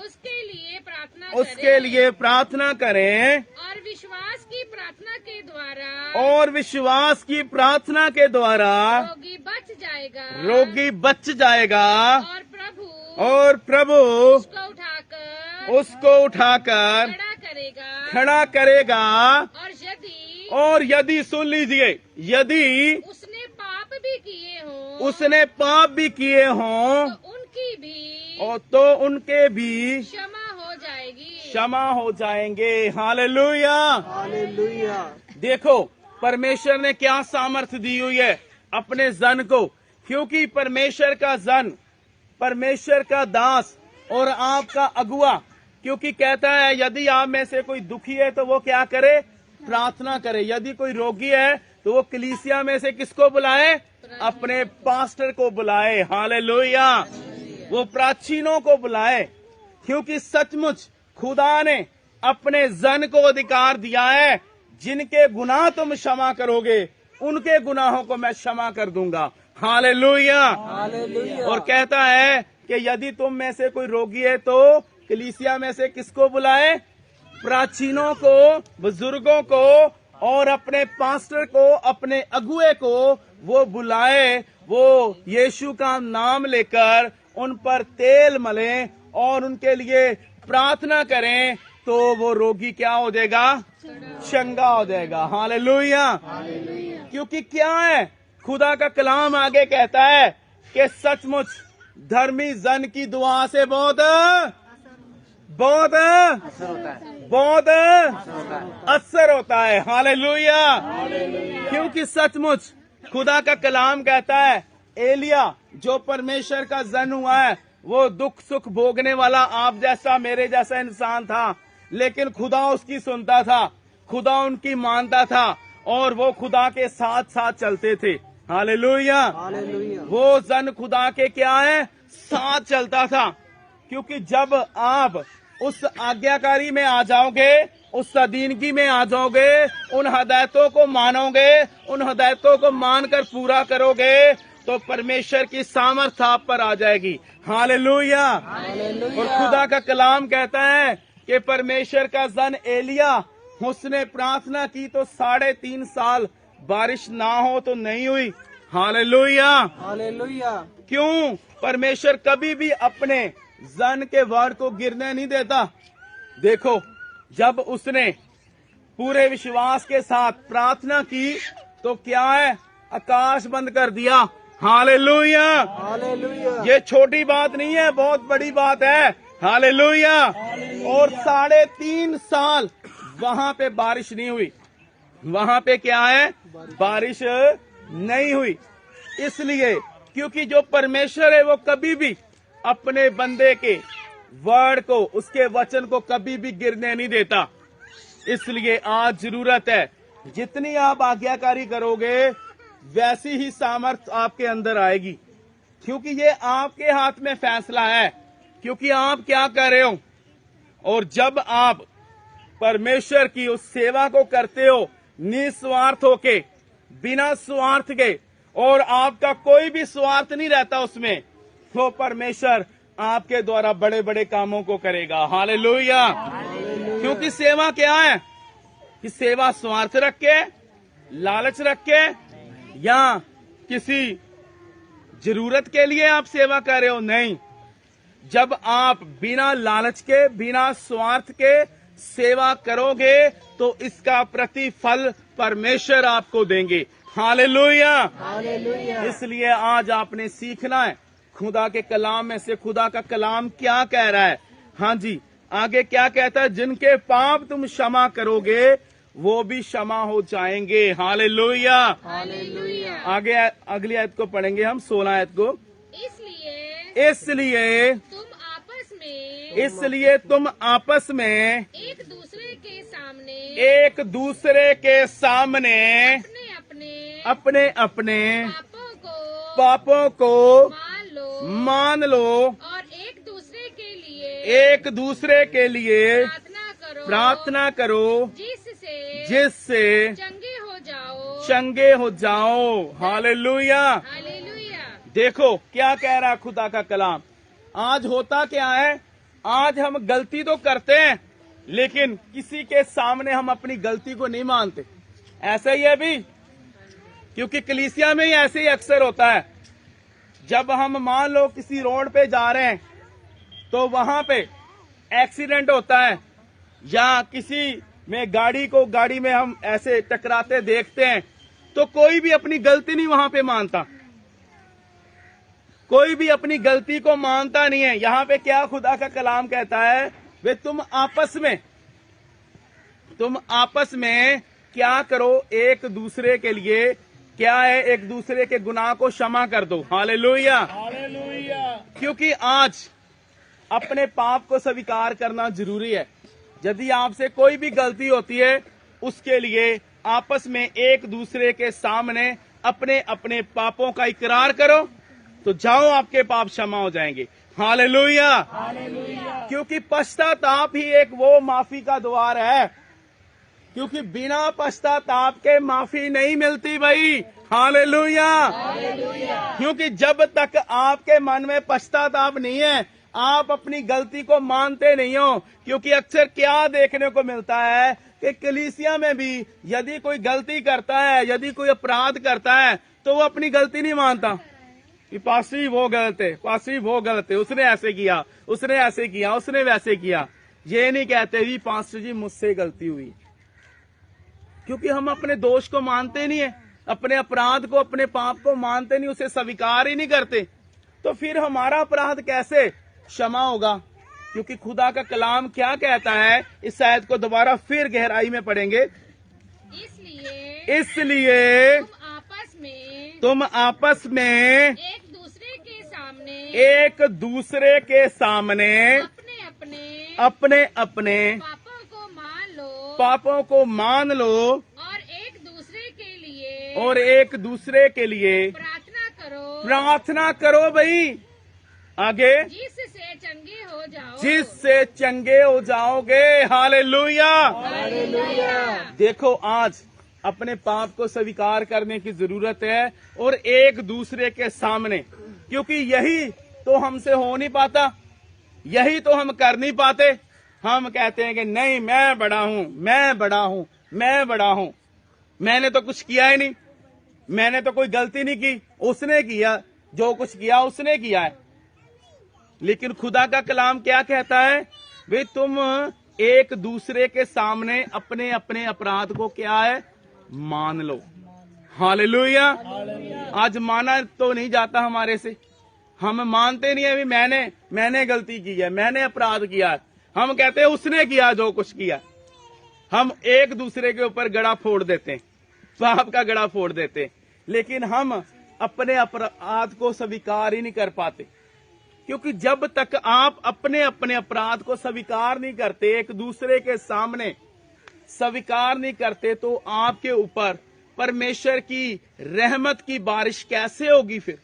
उसके लिए प्रार्थना करें, और विश्वास की प्रार्थना के द्वारा रोगी बच जाएगा, और प्रभु उसको उठाकर खड़ा करेगा। और यदि सुन लीजिए, यदि उसने पाप भी किए हों तो उनके भी क्षमा हो जाएंगे। हालेलुया। देखो परमेश्वर ने क्या सामर्थ्य दी हुई है अपने जन को, क्योंकि परमेश्वर का जन, परमेश्वर का दास और आपका अगुआ, क्योंकि कहता है यदि आप में से कोई दुखी है तो वो क्या करे? प्रार्थना करे। यदि कोई रोगी है तो वो कलीसिया में से किसको बुलाए? अपने पास्टर को बुलाए। हालेलुया। वो प्राचीनों को बुलाए, क्योंकि सचमुच खुदा ने अपने जन को अधिकार दिया है, जिनके गुनाह तुम क्षमा करोगे उनके गुनाहों को मैं क्षमा कर दूंगा। हालेलुया। और कहता है कि यदि तुम में से कोई रोगी है तो कलीसिया में से किसको बुलाए? प्राचीनों को, बुजुर्गों को और अपने पास्टर को, अपने अगुए को वो बुलाए। वो यीशु का नाम लेकर उन पर तेल मलें और उनके लिए प्रार्थना करें, तो वो रोगी क्या हो जाएगा? चंगा हो जाएगा। हालेलुया। क्योंकि क्या है, खुदा का कलाम आगे कहता है कि सचमुच धर्मी जन की दुआ से बहुत असर होता है। हालेलुया। क्योंकि सचमुच खुदा का कलाम कहता है, एलिया जो परमेश्वर का जन हुआ है, वो दुख सुख भोगने वाला आप जैसा मेरे जैसा इंसान था, लेकिन खुदा उसकी सुनता था, खुदा उनकी मानता था, और वो खुदा के साथ साथ चलते थे। हालेलुया। हालेलुया। वो जन खुदा के क्या है, साथ चलता था। क्योंकि जब आप उस आज्ञाकारी में आ जाओगे, उस अधीनगी में आ जाओगे, उन हदायतों को मानोगे, उन हदायतों को मानकर पूरा करोगे, तो परमेश्वर की सामर्थ आप पर आ जाएगी। हालेलुया। और खुदा का कलाम कहता है कि परमेश्वर का जन एलिया, उसने प्रार्थना की तो 3.5 साल बारिश ना हो तो नहीं हुई। हालेलुया। हालेलुया। क्यों? परमेश्वर कभी भी अपने जन के वर्ड को गिरने नहीं देता। देखो, जब उसने पूरे विश्वास के साथ प्रार्थना की तो क्या है, आकाश बंद कर दिया। हालेलुया। हालेलुया। ये छोटी बात नहीं है, बहुत बड़ी बात है। हालेलुया। और 3.5 साल वहां पे बारिश नहीं हुई। वहां पे क्या है, बारिश नहीं हुई। इसलिए क्योंकि जो परमेश्वर है वो कभी भी अपने बंदे के वर्ड को, उसके वचन को कभी भी गिरने नहीं देता। इसलिए आज जरूरत है, जितनी आप आज्ञाकारी करोगे वैसी ही सामर्थ आपके अंदर आएगी। क्योंकि ये आपके हाथ में फैसला है, क्योंकि आप क्या कर रहे हो। और जब आप परमेश्वर की उस सेवा को करते हो निस्वार्थ होके, बिना स्वार्थ के, और आपका कोई भी स्वार्थ नहीं रहता उसमें, तो परमेश्वर आपके द्वारा बड़े बड़े कामों को करेगा। हालेलुया। क्योंकि सेवा क्या है, कि सेवा स्वार्थ रख के, लालच रख के, या किसी जरूरत के लिए आप सेवा कर रहे हो? नहीं। जब आप बिना लालच के, बिना स्वार्थ के सेवा करोगे तो इसका प्रतिफल परमेश्वर आपको देंगे। हालेलुया। हालेलुया। इसलिए आज आपने सीखना है खुदा के कलाम में से, खुदा का कलाम क्या कह रहा है। हाँ जी, आगे क्या कहता है, जिनके पाप तुम क्षमा करोगे वो भी क्षमा हो जाएंगे। हालेलुया। हालेलुया। आगे अगली आयत को पढ़ेंगे हम, 16 आयत को। इसलिए तुम आपस में एक दूसरे के सामने अपने अपने पापों को मान लो और एक दूसरे के लिए प्रार्थना करो, जिससे चंगे हो जाओ। हालेलुया। देखो क्या कह रहा है खुदा का कलाम। आज होता क्या है, आज हम गलती तो करते हैं लेकिन किसी के सामने हम अपनी गलती को नहीं मानते। ऐसा ही है भी, क्योंकि कलीसिया में ही ऐसे ही अक्सर होता है। जब हम मान लो किसी रोड पे जा रहे हैं तो वहां पे एक्सीडेंट होता है, या किसी में गाड़ी में हम ऐसे टकराते देखते हैं, तो कोई भी अपनी गलती नहीं वहां पे मानता, कोई भी अपनी गलती को मानता नहीं है। यहाँ पे क्या खुदा का कलाम कहता है, वे तुम आपस में क्या करो, एक दूसरे के लिए क्या है, एक दूसरे के गुनाह को क्षमा कर दो। हालेलुया। क्योंकि आज अपने पाप को स्वीकार करना जरूरी है। यदि आपसे कोई भी गलती होती है, उसके लिए आपस में एक दूसरे के सामने अपने अपने पापों का इकरार करो, तो जाओ आपके पाप क्षमा हो जाएंगे। हालेलुया। क्योंकि पश्चाताप ही एक वो माफी का द्वार है, क्योंकि बिना पश्चाताप के माफी नहीं मिलती भाई। हालेलुया। क्योंकि जब तक आपके मन में पश्चाताप नहीं है, आप अपनी गलती को मानते नहीं हो। क्योंकि अक्सर क्या देखने को मिलता है कि कलीसिया में भी यदि कोई गलती करता है, यदि कोई अपराध करता है, तो वो अपनी गलती नहीं मानता कि पास्टर वो गलत है, पास्टर वो गलत है, उसने ऐसे किया, उसने ऐसे किया, उसने वैसे किया। ये नहीं कहते जी पास्टर जी मुझसे गलती हुई, क्योंकि हम अपने दोष को मानते नहीं है, अपने अपराध को, अपने पाप को मानते नहीं, उसे स्वीकार ही नहीं करते। तो फिर हमारा अपराध कैसे क्षमा होगा? क्योंकि खुदा का कलाम क्या कहता है, इस आयत को दोबारा फिर गहराई में पढ़ेंगे। इसलिए तुम आपस में एक दूसरे के सामने अपने अपने पापों को मान लो पापों को मान लो और एक दूसरे और एक दूसरे के लिए प्रार्थना करो भाई। आगे, जिससे चंगे हो जाओ, जिससे चंगे हो जाओगे। हालेलुया। देखो, आज अपने पाप को स्वीकार करने की जरूरत है और एक दूसरे के सामने, क्योंकि यही तो हमसे हो नहीं पाता, यही तो हम कर नहीं पाते। हम कहते हैं कि नहीं, मैं बड़ा हूं, मैं बड़ा हूं, मैं बड़ा हूं, मैंने तो कुछ किया ही नहीं, मैंने तो कोई गलती नहीं की, उसने किया, जो कुछ किया उसने किया है। लेकिन खुदा का कलाम क्या कहता है? वे तुम एक दूसरे के सामने अपने अपने अपराध को क्या है, मान लो। हालेलुया। आज माना तो नहीं जाता हमारे से, हम मानते नहीं है भी मैंने गलती की है, मैंने अपराध किया है। हम कहते हैं उसने किया जो कुछ किया। हम एक दूसरे के ऊपर गड़ा फोड़ देते हैं, पाप का गड़ा फोड़ देते हैं, लेकिन हम अपने अपराध को स्वीकार ही नहीं कर पाते। क्योंकि जब तक आप अपने अपने अपराध को स्वीकार नहीं करते, एक दूसरे के सामने स्वीकार नहीं करते, तो आपके ऊपर परमेश्वर की रहमत की बारिश कैसे होगी फिर?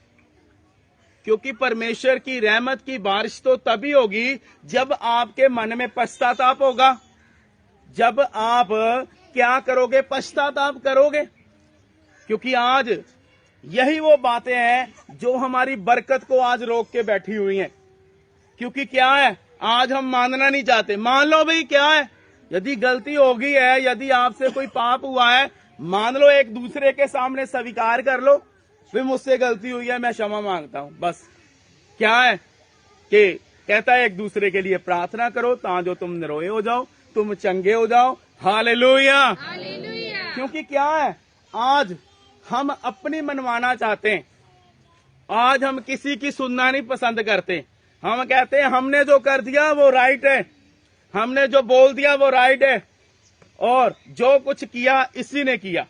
क्योंकि परमेश्वर की रहमत की बारिश तो तभी होगी जब आपके मन में पश्चाताप होगा। जब आप क्या करोगे? पश्चाताप करोगे। क्योंकि आज यही वो बातें हैं जो हमारी बरकत को आज रोक के बैठी हुई हैं। क्योंकि क्या है, आज हम मानना नहीं चाहते। मान लो भाई, क्या है, यदि गलती हो गई है, यदि आपसे कोई पाप हुआ है, मान लो, एक दूसरे के सामने स्वीकार कर लो, फिर मुझसे गलती हुई है, मैं क्षमा मांगता हूं। बस क्या है कि कहता है एक दूसरे के लिए प्रार्थना करो ताकि तुम निरोए हो जाओ, तुम चंगे हो जाओ। हालेलुया। क्योंकि क्या है, आज हम अपनी मनवाना चाहते हैं। आज हम किसी की सुनना नहीं पसंद करते। हम कहते हैं हमने जो कर दिया वो राइट है, हमने जो बोल दिया वो राइट है, और जो कुछ किया इसी ने किया।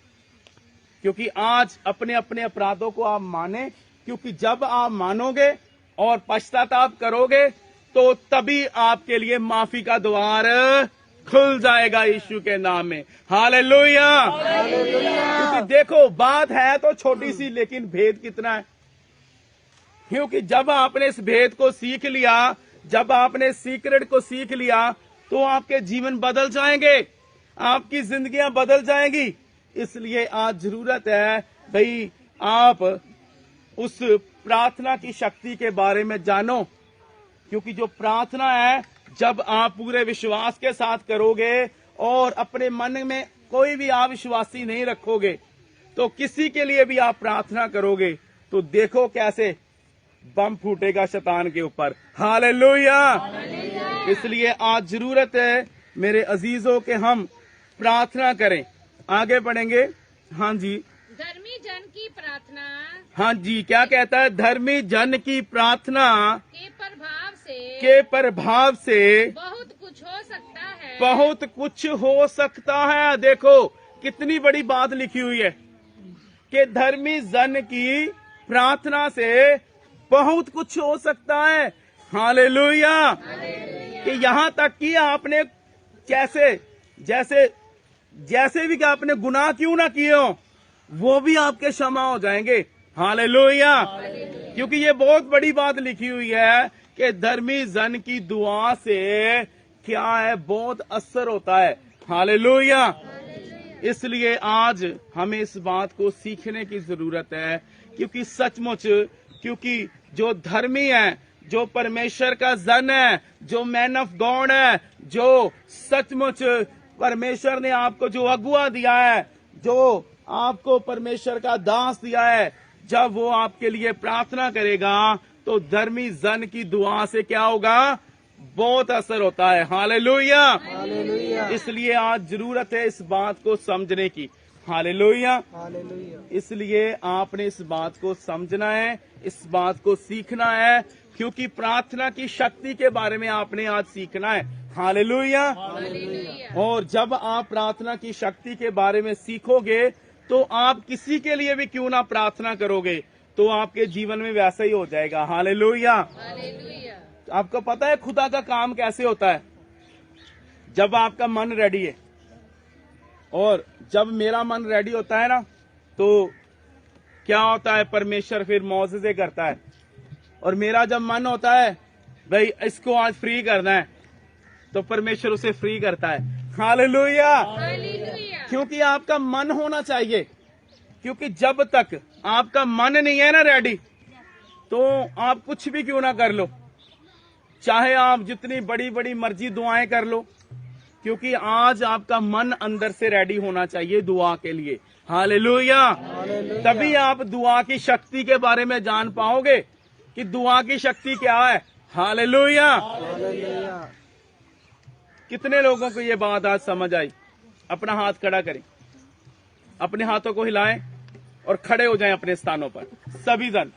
क्योंकि आज अपने अपने अपराधों को आप माने, क्योंकि जब आप मानोगे और पश्चाताप करोगे तो तभी आपके लिए माफी का द्वार खुल जाएगा यीशु के नाम में। हालेलुया। क्योंकि देखो, बात है तो छोटी सी, लेकिन भेद कितना है। क्योंकि जब आपने इस भेद को सीख लिया, जब आपने सीक्रेट को सीख लिया, तो आपके जीवन बदल जाएंगे, आपकी जिंदगियां बदल जाएंगी। इसलिए आज जरूरत है भाई, आप उस प्रार्थना की शक्ति के बारे में जानो। क्योंकि जो प्रार्थना है, जब आप पूरे विश्वास के साथ करोगे और अपने मन में कोई भी अविश्वासी नहीं रखोगे, तो किसी के लिए भी आप प्रार्थना करोगे तो देखो कैसे बम फूटेगा शैतान के ऊपर। हालेलुया। इसलिए आज जरूरत है मेरे अजीजों के हम प्रार्थना करें। आगे बढ़ेंगे। हाँ जी, धर्मी जन की प्रार्थना, हाँ जी, क्या कहता है? धर्मी जन की प्रार्थना के प्रभाव से बहुत कुछ हो सकता है, बहुत कुछ हो सकता है। देखो कितनी बड़ी बात लिखी हुई है कि धर्मी जन की प्रार्थना से बहुत कुछ हो सकता है। हालेलुया। कि यहाँ तक कि आपने जैसे भी कि आपने गुनाह क्यों ना किए हो, वो भी आपके क्षमा हो जाएंगे। हालेलुया। क्योंकि ये बहुत बड़ी बात लिखी हुई है कि धर्मी जन की दुआ से क्या है, बहुत असर होता है। हालेलुया। इसलिए आज हमें इस बात को सीखने की जरूरत है। क्योंकि सचमुच, क्योंकि जो धर्मी है, जो परमेश्वर का जन है, जो मैन ऑफ गॉड है, जो सचमुच परमेश्वर ने आपको जो अगुआ दिया है, जो आपको परमेश्वर का दास दिया है, जब वो आपके लिए प्रार्थना करेगा तो धर्मी जन की दुआ से क्या होगा, बहुत असर होता है। हालेलुया। इसलिए आज जरूरत है इस बात को समझने की। हालेलुया। इसलिए आपने इस बात को समझना है, इस बात को सीखना है, क्योंकि प्रार्थना की शक्ति के बारे में आपने आज सीखना है। हालेलुया। और जब आप प्रार्थना की शक्ति के बारे में सीखोगे तो आप किसी के लिए भी क्यों ना प्रार्थना करोगे तो आपके जीवन में वैसा ही हो जाएगा। हालेलुया। आपको पता है खुदा का काम कैसे होता है? जब आपका मन रेडी है, और जब मेरा मन रेडी होता है ना, तो क्या होता है, परमेश्वर फिर मौजज़े करता है। और मेरा जब मन होता है भाई इसको आज फ्री करना है, तो परमेश्वर उसे फ्री करता है। हालेलुया। हालेलुया। क्योंकि आपका मन होना चाहिए, क्योंकि जब तक आपका मन नहीं है ना रेडी, तो आप कुछ भी क्यों ना कर लो, चाहे आप जितनी बड़ी बड़ी मर्जी दुआएं कर लो, क्योंकि आज आपका मन अंदर से रेडी होना चाहिए दुआ के लिए। हालेलुया। तभी आप दुआ की शक्ति के बारे में जान पाओगे कि दुआ की शक्ति क्या है। हालेलुया। कितने लोगों को ये बात आज समझ आई? अपना हाथ खड़ा करें, अपने हाथों को हिलाएं और खड़े हो जाएं अपने स्थानों पर सभी जन।